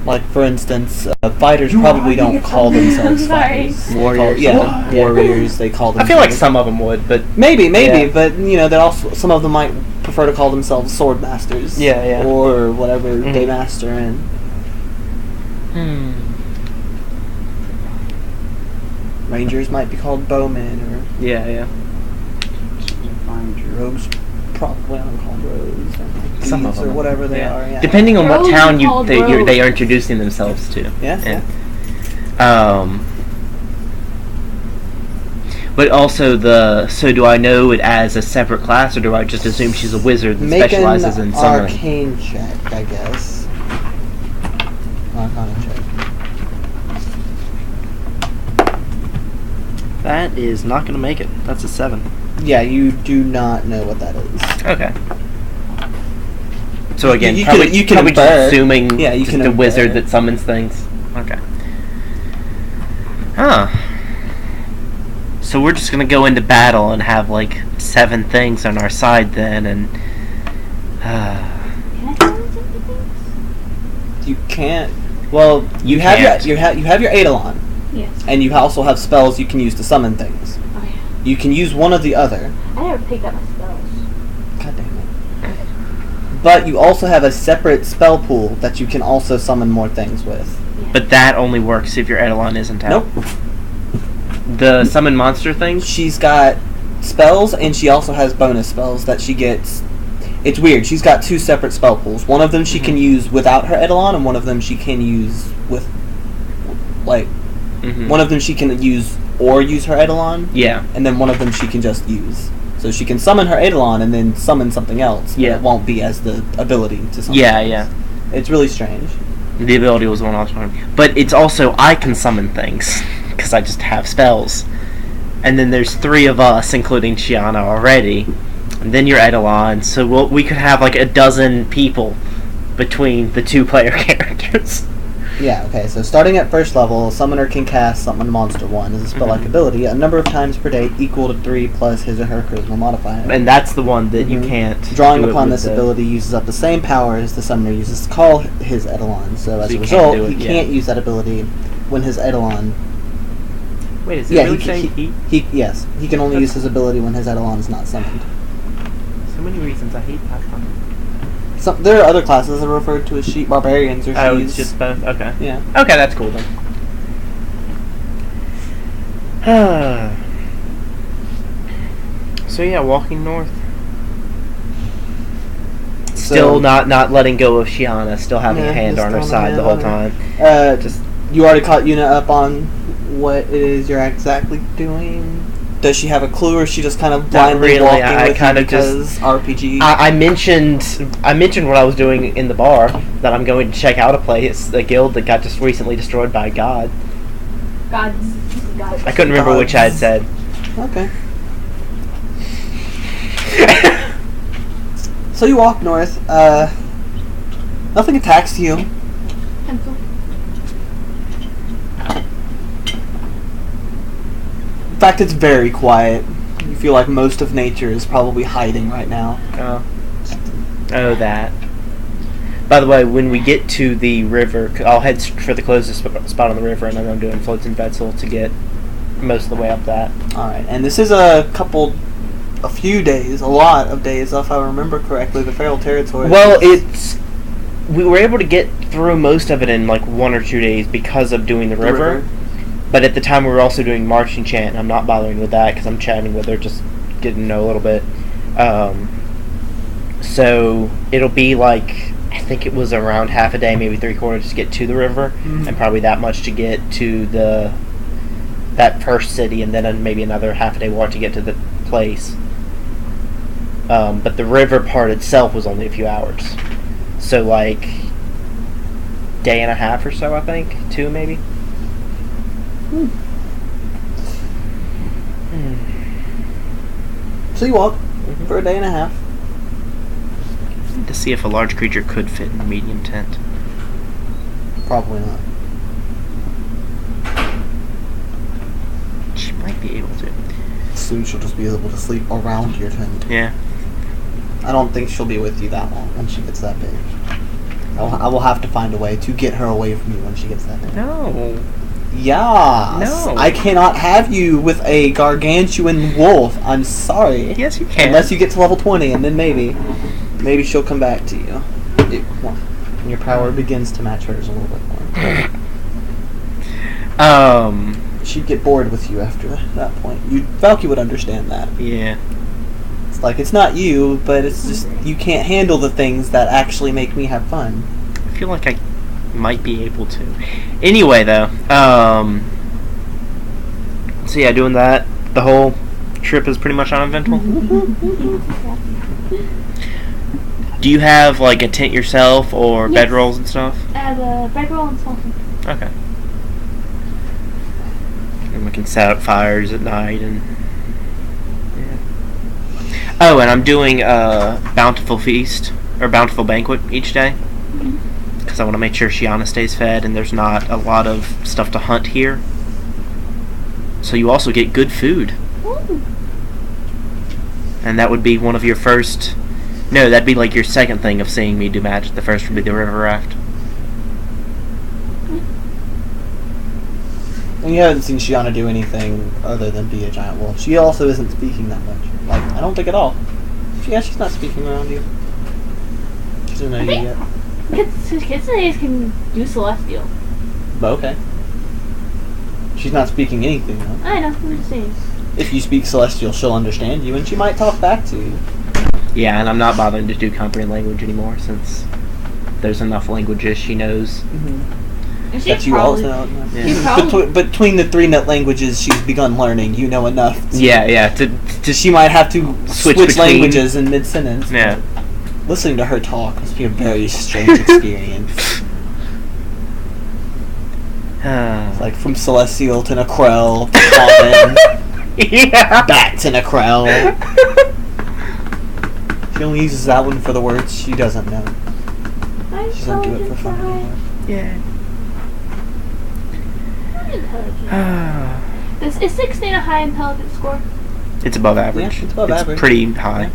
Like, for instance, fighters probably don't call themselves fighters. Warriors. Warriors. They call them. I feel like some of them would, but maybe, but they also some of them might prefer to call themselves sword masters. Yeah. Or whatever they master in. Rangers might be called bowmen, or yeah. Rogues probably not called rogues. Some of them, or whatever they are. Yeah. Depending on what town rogues. they are introducing themselves to. Yeah. But also so do I know it as a separate class, or do I just assume she's a wizard that specializes in summoning? Make an arcane check, I guess. Arcana check. That is not going to make it. That's a 7. Yeah, you do not know what that is. Okay. So again, you probably can just assuming you just can a wizard that summons things. Okay. So we're just gonna go into battle and have like 7 things on our side then, and Can I summon something things? you can't. Well, you have your Eidolon. Yes. And you also have spells you can use to summon things. Oh yeah. You can use one or the other. I never picked up my spells. God damn it. But you also have a separate spell pool that you can also summon more things with. Yeah. but that only works if your Eidolon isn't out. Nope. The summon monster thing? She's got spells, and she also has bonus spells that she gets. It's weird. She's got 2 separate spell pools. One of them she can use without her Eidolon, and one of them she can use with, like, one of them she can use her Eidolon. Yeah. And then one of them she can just use. So she can summon her Eidolon and then summon something else. But it won't be as the ability to summon. Yeah. It's really strange. The ability was one I was talking about. But it's also, I can summon things, because I just have spells. And then there's 3 of us, including Shiana already. And then your Eidolon, so we could have like a dozen people between the 2 player characters. Yeah, okay, so starting at first level, a summoner can cast Summon Monster 1 as a spell-like ability a number of times per day equal to 3 plus his or her charisma modifier. And that's the one that you can't Drawing upon this ability uses up the same power as the summoner uses to call his Eidolon, so as a result, he can't use that ability when his Eidolon... Wait, is it really saying he? Yes, he can only use his ability when his Eidolon is not summoned. So many reasons I hate Pathfinder. There are other classes that are referred to as sheep barbarians or Oh, it's just both? Okay. Yeah. Okay, that's cool then. So yeah, walking north. Still not letting go of Shiana, still having a hand on her side the whole time. You already caught Yuna up on what it is you're exactly doing? Does she have a clue, or is she just kind of blindly walking with you because RPG? I mentioned what I was doing in the bar, that I'm going to check out a place, a guild that got just recently destroyed by God. Gods. I couldn't remember which I had said. Okay. So you walk north. Nothing attacks you. Pencil. In fact, it's very quiet. You feel like most of nature is probably hiding right now. Oh, that. By the way, when we get to the river, I'll head for the closest spot on the river, and then I'm doing Floats and Vetzel to get most of the way up that. Alright, and this is a few days, a lot of days, if I remember correctly, the Feral Territory. Well, we were able to get through most of it in like 1 or 2 days because of doing the river. But at the time we were also doing March and Chant, and I'm not bothering with that because I'm chatting with her, just getting to know a little bit. So it'll be like, I think it was around half a day, maybe 3/4 to get to the river, and probably that much to get to that first city, and then maybe another half a day walk to get to the place. But the river part itself was only a few hours. So like, day and a half or so, I think. 2 maybe. So you walk for a day and a half. To see if a large creature could fit in a medium tent. Probably not. She might be able to. Soon she'll just be able to sleep around your tent. Yeah. I don't think she'll be with you that long when she gets that big. I will have to find a way to get her away from you when she gets that name. No. Yeah. No. I cannot have you with a gargantuan wolf. I'm sorry. Yes, you can. Unless you get to level 20, and then maybe she'll come back to you. When your power begins to match hers a little bit more. She'd get bored with you after that point. Valky would understand that. Yeah. It's like, it's not you, but it's just, you can't handle the things that actually make me have fun. I feel like I might be able to. Anyway, though, so yeah, doing that, the whole trip is pretty much uneventful. Do you have, like, a tent yourself, or Yes. bedrolls and stuff? I have a bedroll and something. Okay. And we can set up fires at night and... Yeah. Oh, and I'm doing a bountiful feast, or bountiful banquet each day. Because I want to make sure Shiana stays fed and there's not a lot of stuff to hunt here. So you also get good food. Ooh. And that would be one of your first... No, that'd be like your second thing of seeing me do magic. The first would be the river raft. And you haven't seen Shiana do anything other than be a giant wolf. She also isn't speaking that much. Like, I don't think at all. Yeah, she's not speaking around you. She doesn't know you yet. Kitsunes can do celestial. But okay. She's not speaking anything, though. I know, I'm just saying. If you speak Celestial, she'll understand you, and she might talk back to you. Yeah, and I'm not bothering to do comprehend language anymore, since there's enough languages she knows. And That you probably, also know. she probably, Between the 3 net languages she's begun learning, you know enough. Yeah, She might have to Switch switch between. languages in mid-sentence. Yeah. Listening to her talk must be a very strange experience. It's like from Celestial to Necrel to Common, Yeah. back to Necrel. She only uses that one for the words she doesn't know. She doesn't do it for fun anymore. Yeah. Is 16 a high intelligence score? It's above average. Yeah, it's above average. Pretty high.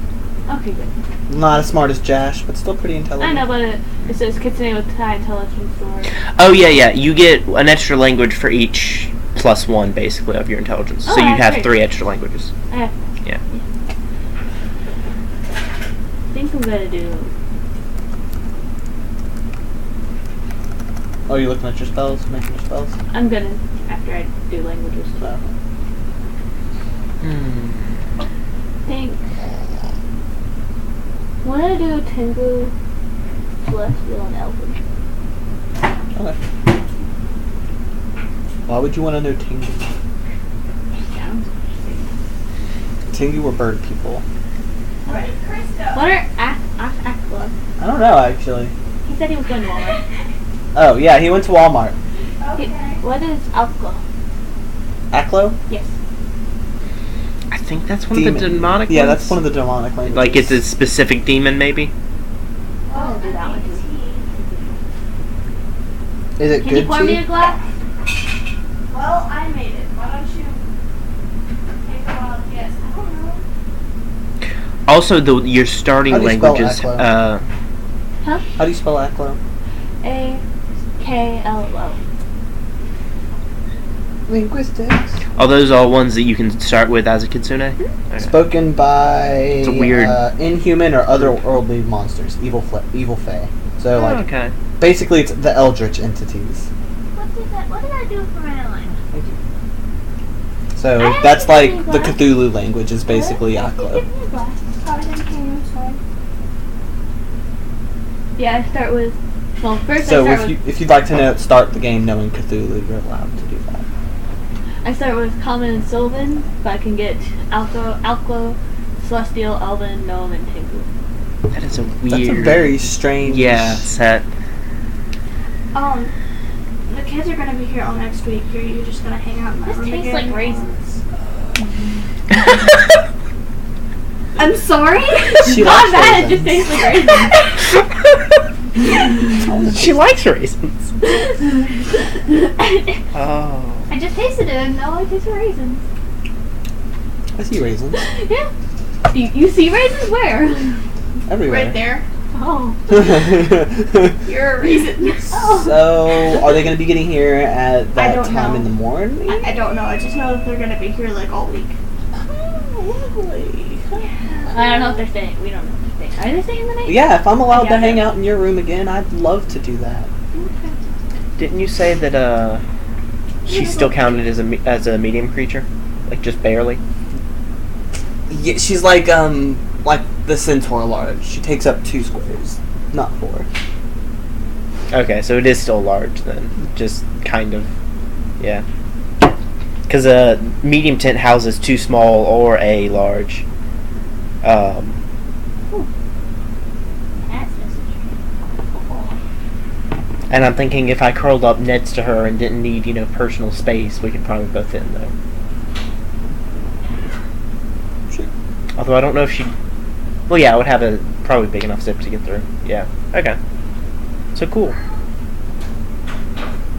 Okay, good. Not as smart as Jash, but still pretty intelligent. I know, but it says Kitsune with high intelligence score. Oh, yeah. You get an extra language for each +1, basically, of your intelligence. Oh, So you that's have great. 3 extra languages. Yeah. Yeah. I think I'm gonna do. Oh, you're looking at your spells? Making your spells? I'm gonna after I do languages. So. I think. I'm gonna do Tengu, Celestial, and Elven. Okay. Why would you want to know Tengu? Sounds interesting. Tengu were bird people. What are Akla? I don't know, actually. He said he was going to Walmart. Oh, yeah, he went to Walmart. What is Akla? Aklo? Yes. I think that's one of the demonic Yeah, ones. that's one of the demonic languages. Like, it's a specific demon, maybe? I'm gonna do that one too. Is it Can good you pour me a tea? glass? Well, I made it. Why don't you take a wild guess? I don't know. Also, your starting How do you spell languages... Aklo? Huh? How do you spell Aklo? A-K-L-O. Linguistics. Are those all ones that you can start with as a kitsune? Okay. Spoken by It's a weird- inhuman or otherworldly monsters, evil fae. So, like, okay. basically it's the eldritch entities. What did I do for my line? So I that's haven't like given me the glass. Cthulhu language is basically Give Aklo. me a glass. Yeah, I start with. Well, first So I start if you'd like to start the game knowing Cthulhu, you're allowed to do that. I start with Common and Sylvan, but I can get Alclo, Celestial, Elven, Gnome, and Tengu. That is a weird... That's a very strange. Yeah, set. The kids are gonna be here all next week. You're just gonna hang out in my This room tastes again. like raisins. I'm sorry. She Not likes bad, it just raisins. tastes like raisins. She likes raisins. Oh. I just tasted it and now I taste raisins. I see raisins Yeah. You see raisins where? everywhere. Right there. Oh. You're a reason. Oh. So, are they going to be getting here at I that don't time know. in the morning? I don't know. I just know that they're gonna be here like all week. Oh, lovely. I don't know if they're staying. We don't know if they're staying. Are they staying the night? Yeah, if I'm allowed to Yeah. hang out in your room again, I'd love to do that. Okay. Didn't you say that she's still counted as a medium creature, like just barely? Yeah, she's like the centaur large. She takes up 2 squares, not 4. Okay, so it is still large then, just kind of, yeah. Because a medium tent houses 2 small or a large. That's necessary. And I'm thinking if I curled up next to her and didn't need, personal space, we could probably both fit in there. Sure. Although I don't know if she... Well, yeah, I would have a probably big enough zip to get through. Yeah. Okay. So cool.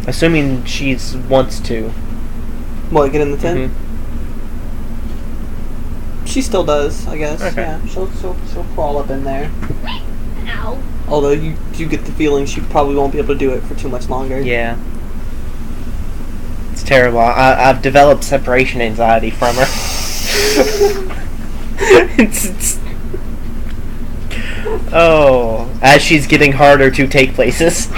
Assuming she wants to. What, get in the tent? Mhm. She still does, I guess. Okay. Yeah, she'll crawl up in there. Ow. Although you do get the feeling she probably won't be able to do it for too much longer. Yeah. It's terrible. I've developed separation anxiety from her. it's Oh, as she's getting harder to take places.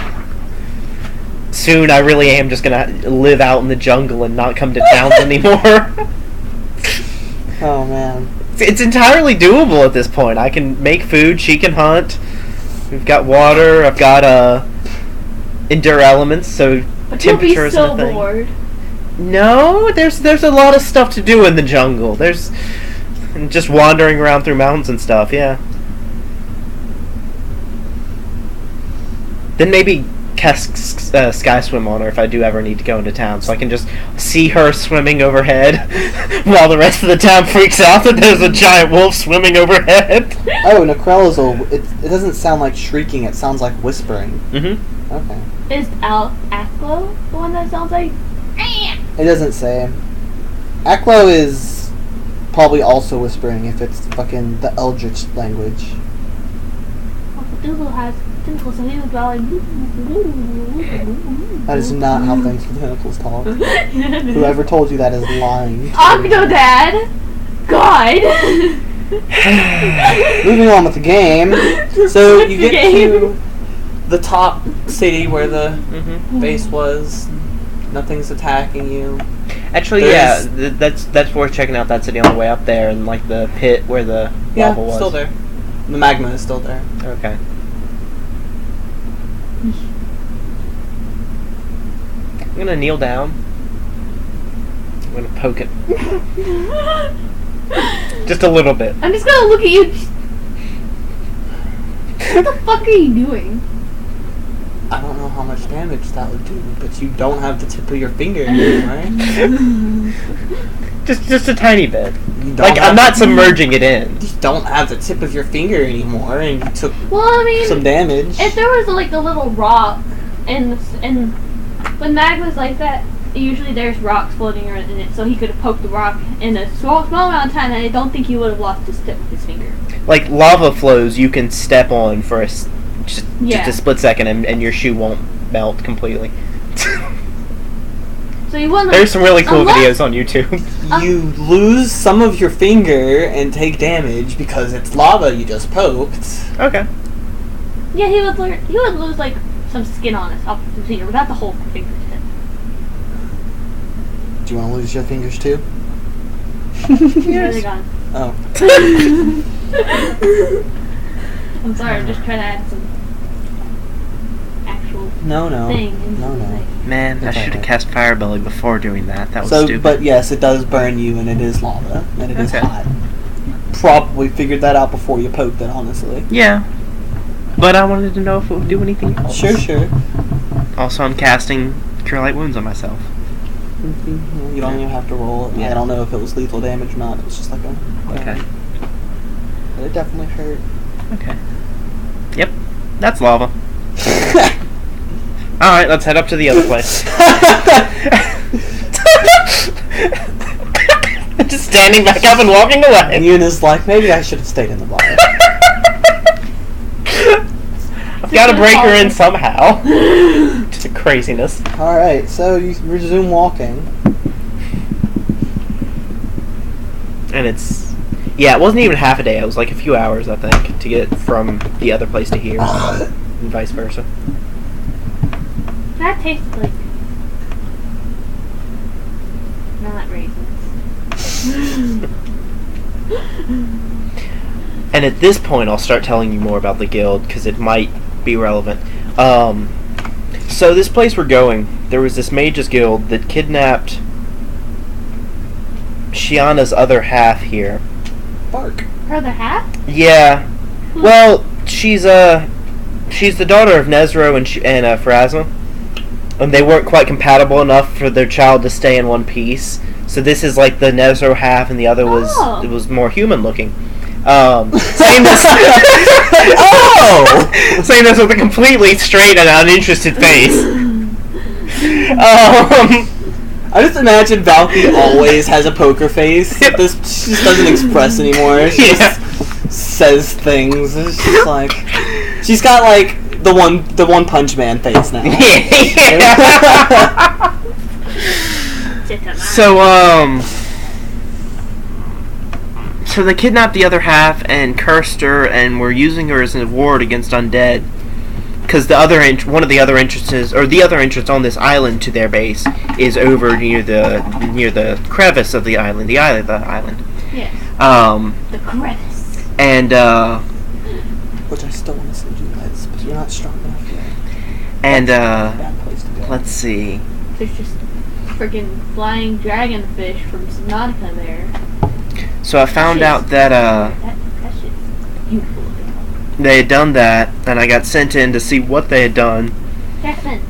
Soon I really am just gonna live out in the jungle and not come to towns anymore. Oh man. It's entirely doable at this point. I can make food, she can hunt. We've got water, I've got endure elements, so But you'll be temperature isn't so a thing. bored. No, there's a lot of stuff to do in the jungle. There's just wandering around through mountains and stuff, yeah. Then maybe cast sky swim on her if I do ever need to go into town, so I can just see her swimming overhead while the rest of the town freaks out that there's a giant wolf swimming overhead. Oh, Necrelazul, it doesn't sound like shrieking, it sounds like whispering. Mm-hmm. Okay. Is Aklo the one that sounds like? It doesn't say. Aklo is probably also whispering if it's fucking the Eldritch language. Cthulhu has tentacles, so he was about like. That is not how things with tentacles talk. Whoever told you that is lying. Octodad! God! Moving on with the game. So you get Game. to the top city where the Mm-hmm. base was. Nothing's attacking you. Actually, There's- yeah, that's worth checking out that city on the way up there, and like the pit where the Yeah, lava was. still there. The magma is still there. Okay. I'm gonna kneel down. I'm gonna poke it. Just a little bit. I'm just gonna look at you. What the fuck are you doing? I don't know how much damage that would do, but you don't have the tip of your finger anymore, right? Just a tiny bit. You don't Like, have I'm not submerging it in. You don't have the tip of your finger anymore, and you took Well, I mean, some damage. if there was like a little rock, and when magma's like that, usually there's rocks floating around in it, so he could have poked the rock in a small amount of time, and I don't think he would have lost his tip of his finger. Like, lava flows you can step on for just Yeah. a split second, and your shoe won't melt completely. So you wouldn't. There's some really cool Unless- videos on YouTube. You lose some of your finger and take damage because it's lava you just poked. Okay. Yeah, he would lose like some skin on his off his finger, but not the whole finger tip. Do you want to lose your fingers too? Where are they gone? Oh. I'm sorry, I'm just trying to add some actual No. thing into No. the thing. Man, I That's should have okay. cast Fire Belly before doing that. That was So, stupid. but yes, it does burn you, and it is lava, and it is Okay. hot. Probably figured that out before you poked it, honestly. Yeah. But I wanted to know if it would do anything else. Sure. Also, I'm casting Cure Light Wounds on myself. You don't even have to roll it. Yeah. I don't know if it was lethal damage or not. It was just like a... Okay. But it definitely hurt. Okay. Yep. That's lava. Alright, let's head up to the other place. Just standing back up and walking away. And Yuna's like, maybe I should have stayed in the bar. Gotta break her in somehow. Just craziness. Alright, so you resume walking. And it's... Yeah, it wasn't even half a day. It was like a few hours, I think, to get from the other place to here. And vice versa. That tastes like... not raisins. And at this point, I'll start telling you more about the guild, because it might be relevant. So this place we're going, there was this mage's guild that kidnapped Shiana's other half here. Bark. Her other half? Yeah. Well, she's the daughter of Nezro and Pharasma. And they weren't quite compatible enough for their child to stay in one piece. So this is like the Nezro half, and the other was it was more human looking. Same as same as with a completely straight and uninterested face. I just imagine Valky always has a poker face. She just doesn't express anymore. She just says things. It's just like she's got like the one Punch Man face now. So they kidnapped the other half and cursed her, and were using her as a ward against undead. Because the other one of the other entrances, or the other entrance on this island to their base, is over near the crevice of the island, the eye of the island. Yes. The crevice. And which I still want to send you guys, but you're not strong enough yet. And Bad place to go. let's see. There's just freaking flying dragonfish from Subnautica there. So I found out that that shit's beautiful. they had done that, and I got sent in to see what they had done Jackson.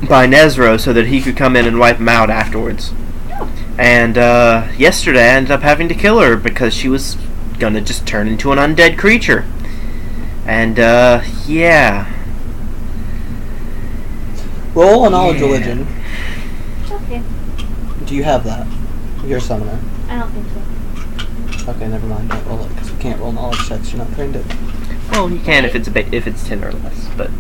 by Nezro so that he could come in and wipe them out afterwards. Oh. And yesterday I ended up having to kill her because she was gonna just turn into an undead creature. And yeah. Roll a knowledge religion. Okay. Do you have that? You're a summoner. I don't think so. Okay, never mind. Don't roll it because you can't roll knowledge checks. You're not trained it. Well, you can if it's if it's 10 or less, but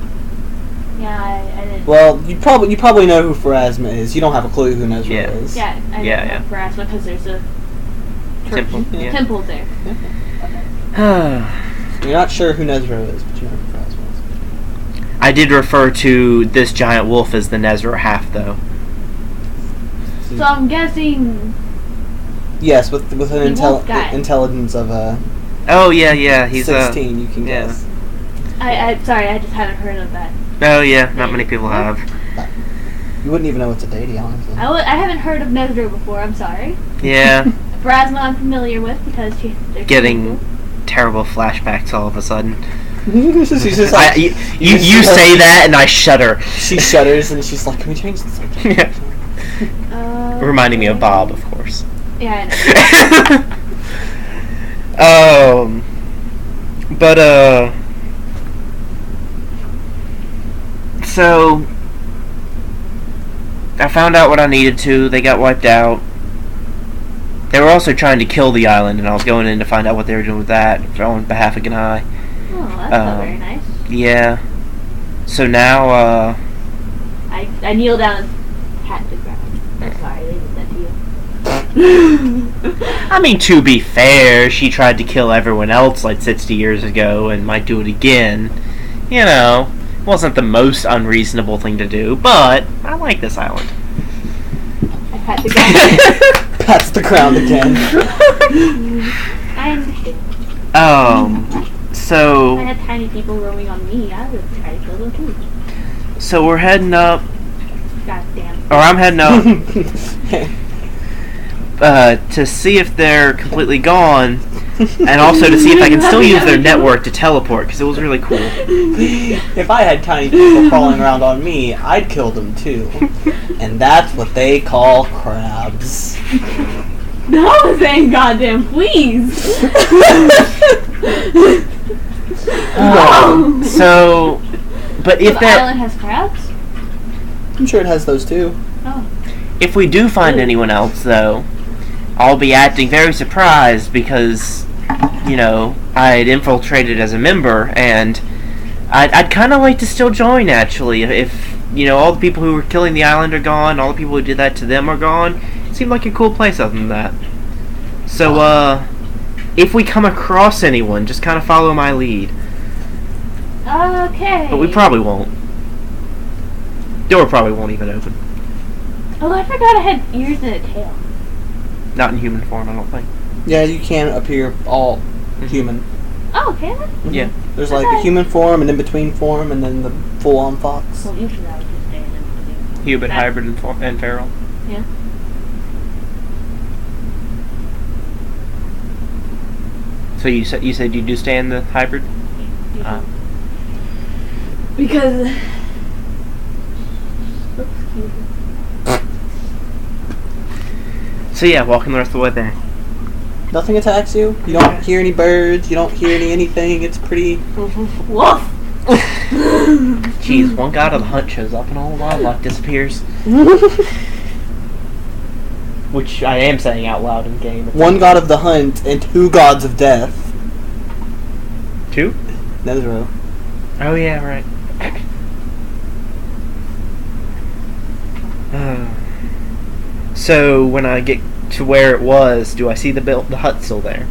Yeah, I didn't. Well, you probably know who Pharasma is. You don't have a clue who Nezro is. Yeah, I didn't know Pharasma because there's a temple. Yeah. temple there. You're not sure who Nezro is, but you know who Pharasma is. I did refer to this giant wolf as the Nezro half, though. So I'm guessing. Yes, with an wolf guy. intelligence of Oh yeah, he's 16. You can guess. I'm sorry, I just haven't heard of that. Oh yeah, not many people have. You wouldn't even know it's a deity, honestly. I haven't heard of Nezro before. I'm sorry. Yeah. Pharasma I'm familiar with because they're Getting cool. terrible flashbacks all of a sudden. She's just like, you say that and I shudder. She shudders and she's like, "Can we change the subject?" Yeah. Reminding me of Bob, of course. Yeah, I know. But so I found out what I needed to. They got wiped out. They were also trying to kill the island, and I was going in to find out what they were doing with that on behalf of Ganai. Oh, that's not very nice. Yeah. So now, I kneel down and pat the ground. I'm sorry, they did that to you. I mean, to be fair, she tried to kill everyone else like 60 years ago and might do it again. You know, wasn't the most unreasonable thing to do, but I like this island. I pat the ground. Pats the ground again. I understand. So... If I had tiny people roaming on me, I would try to kill them too. So we're heading up... God damn. Or I'm heading up... to see if they're completely gone, and also to see if I can still use their network to teleport, because it was really cool. If I had tiny people crawling around on me, I'd kill them too. And that's what they call crabs. No, I was saying goddamn please. So, but if the that island has crabs? I'm sure it has those too. Oh. If we do find anyone else, though, I'll be acting very surprised because, you know, I had infiltrated as a member, and I'd kind of like to still join, actually. If, all the people who were killing the island are gone, all the people who did that to them are gone, it seemed like a cool place other than that. So, if we come across anyone, just kind of follow my lead. Okay. But we probably won't. Door probably won't even open. Oh, I forgot I had ears and a tail. Not in human form, I don't think. Yeah, you can appear all human. Oh, can I? Mhm. Yeah. There's like a human form, an in-between form, and then the full-on fox. Well, usually I would just stay in between. Human, hybrid, and feral. Yeah. So you said you do stay in the hybrid? Because. So yeah, walking the rest of the way there. Nothing attacks you. You don't hear any birds. You don't hear anything. It's pretty. Woof! Jeez, one god of the hunt shows up and all the wildlife disappears. Which I am saying out loud in game. One god of the hunt and 2 gods of death. 2? Nezro. Oh yeah, right. So when I get to where it was, do I see the hut still there?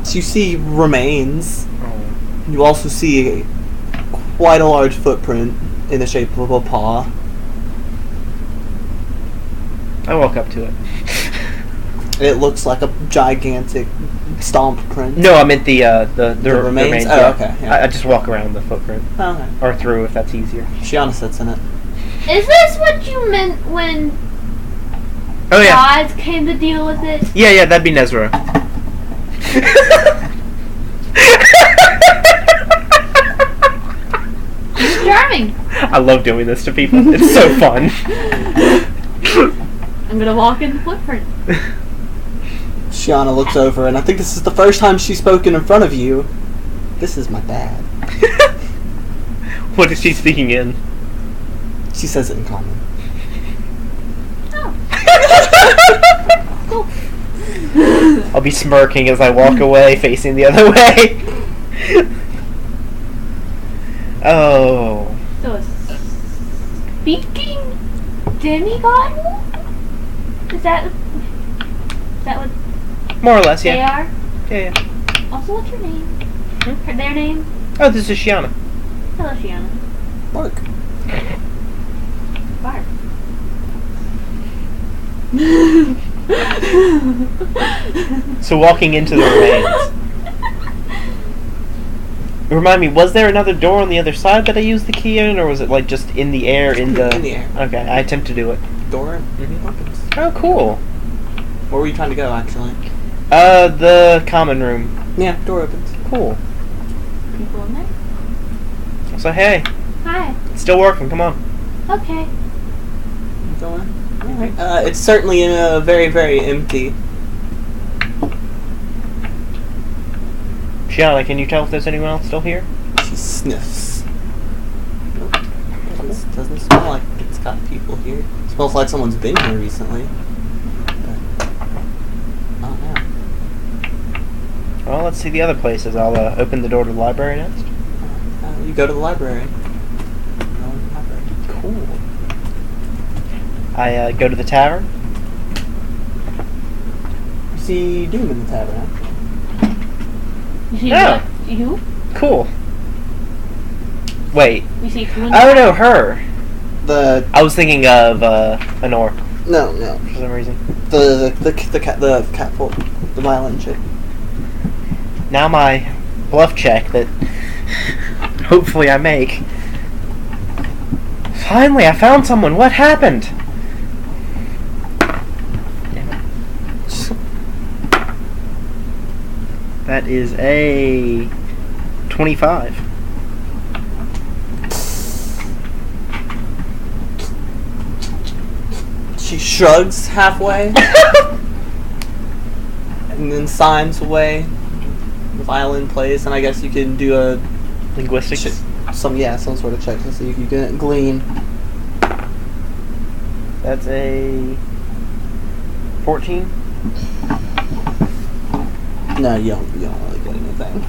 So you see remains. Oh. You also see quite a large footprint in the shape of a paw. I walk up to it. It looks like a gigantic stomp print. No, I meant the remains? Oh, yeah. okay. Yeah. I just walk around the footprint. Oh, okay. Or through, if that's easier. Shiana sits in it. Is this what you meant when Oh yeah. gods came to deal with it? Yeah, that'd be Nezra. Charming. I love doing this to people. It's so fun. I'm gonna walk in the footprint. Shiana looks over, and I think this is the first time she's spoken in front of you. This is my dad. What is she speaking in? She says it in common. Oh. Cool. I'll be smirking as I walk away, facing the other way. Oh. So a speaking demigod? Is that what More or less, they yeah. are? Yeah. Also, what's your name? Hmm? Their name? Oh, this is Shiana. Hello, Shiana. Mark. Barb. So walking into the remains. Remind me, was there another door on the other side that I used the key in, or was it like just in the air? In the air. Okay, I attempt to do it. Door opens. Oh, cool. Where were you trying to go, actually? The common room. Yeah, door opens. Cool. People in there? So hey, Hi. it's still working. Come on. Okay. You go in? Alright. It's certainly very, very empty. Shiana, can you tell if there's anyone else still here? She sniffs. Nope. Doesn't smell like it's got people here. It smells like someone's been here recently. But, oh, yeah. Well, let's see the other places. I'll open the door to the library next. You go to the library. Go to the library. Cool. I go to the tavern. You see Doom in the tavern. You see Oh. what? You? Cool. Wait. You see two in Oh there? no, her. The I was thinking of Honor no, for some reason. the cat folk, the violent chick. Now my bluff check that hopefully I make. Finally, I found someone. What happened? That is a 25. She shrugs halfway and then signs away. The violin plays, and I guess you can do a Linguistics. some sort of check to see if you can glean. That's a 14. No, you don't really get anything. thing.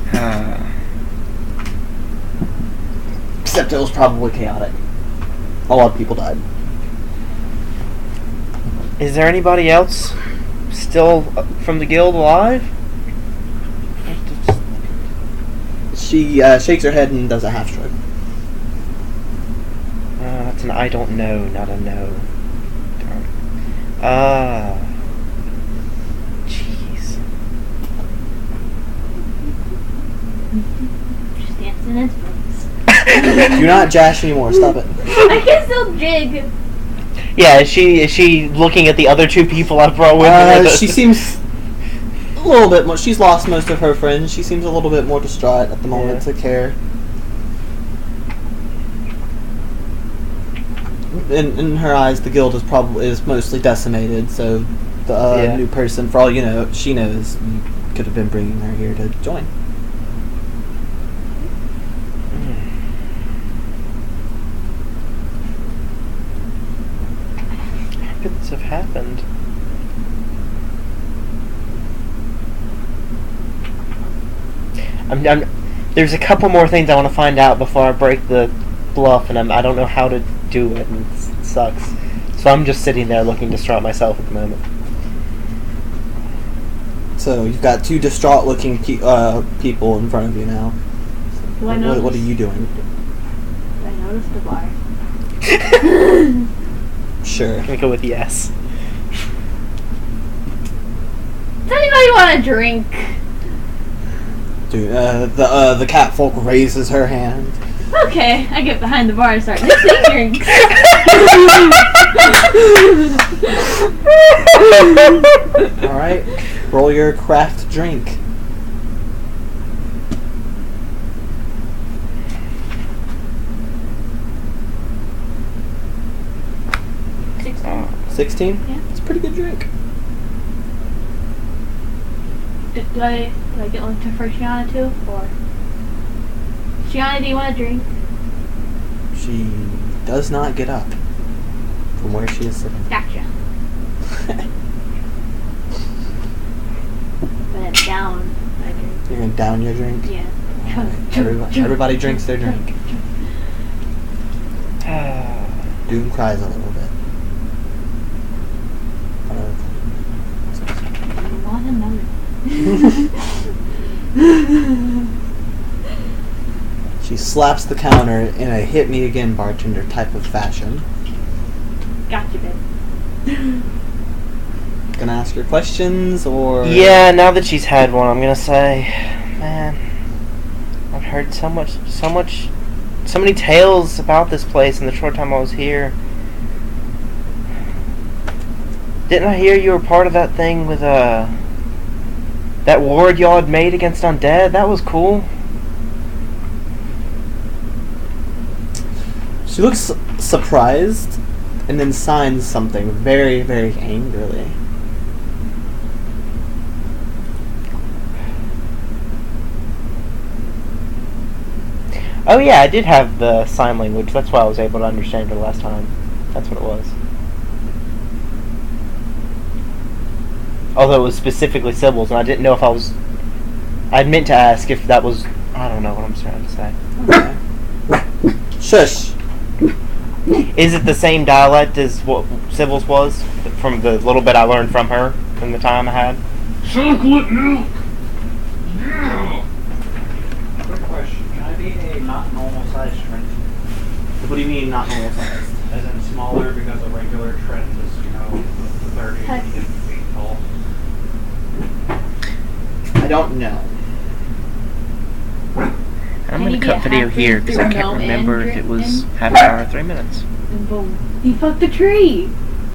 Except it was probably chaotic. A lot of people died. Is there anybody else still from the guild alive? She shakes her head and does a half shrug. That's an I don't know, not a no. Jeez. Just dancing in his face. Do not jash anymore. Stop it. I can still jig. Yeah, is she looking at the other two people I brought with her? She seems a little bit more. She's lost most of her friends. She seems a little bit more distraught at the moment to care. In her eyes, the guild is mostly decimated. So the new person, for all you know, she knows you could have been bringing her here to join. How could this have happened? There's a couple more things I want to find out before I break the bluff, and I don't know how to do it, and it sucks. So I'm just sitting there looking distraught myself at the moment. So you've got two distraught-looking people in front of you now. What are you doing? Do I notice the bar? Sure. I'm gonna go with yes. Does anybody want a drink? Dude, the catfolk raises her hand. Okay, I get behind the bar and start mixing drinks. Alright, roll your craft drink. Oh. 16? Yeah. It's a pretty good drink. Do I get one to for Shiana too? Or Shiana, do you want a drink? She does not get up from where she is sitting. Gotcha. But down my drink. You're gonna down your drink? Yeah. Everybody drinks their drink. Doom cries a little bit. I want another. She slaps the counter in a hit me again bartender type of fashion. Gotcha, babe. Gonna ask her questions or... Yeah, now that she's had one, I'm gonna say, man, I've heard so many tales about this place in the short time I was here. Didn't I hear you were part of that thing with, that ward y'all had made against undead? That was cool. She looks surprised and then signs something very, very angrily. Oh yeah, I did have the sign language. That's why I was able to understand her last time. That's what it was. Although it was specifically symbols, and I didn't know if I'd meant to ask if that was... I don't know what I'm trying to say. Okay. Shush! Is it the same dialect as what Sybil's was? From the little bit I learned from her in the time I had? Chocolate milk! Yeah! Quick question. Can I be a not normal size Trent? What do you mean not normal sized? As in smaller because a regular Trent is, 30 feet tall. I don't know. I'm Maybe going to cut a video half here because I through can't no remember and if it was and- half an hour or 3 minutes. And boom. He fucked the tree!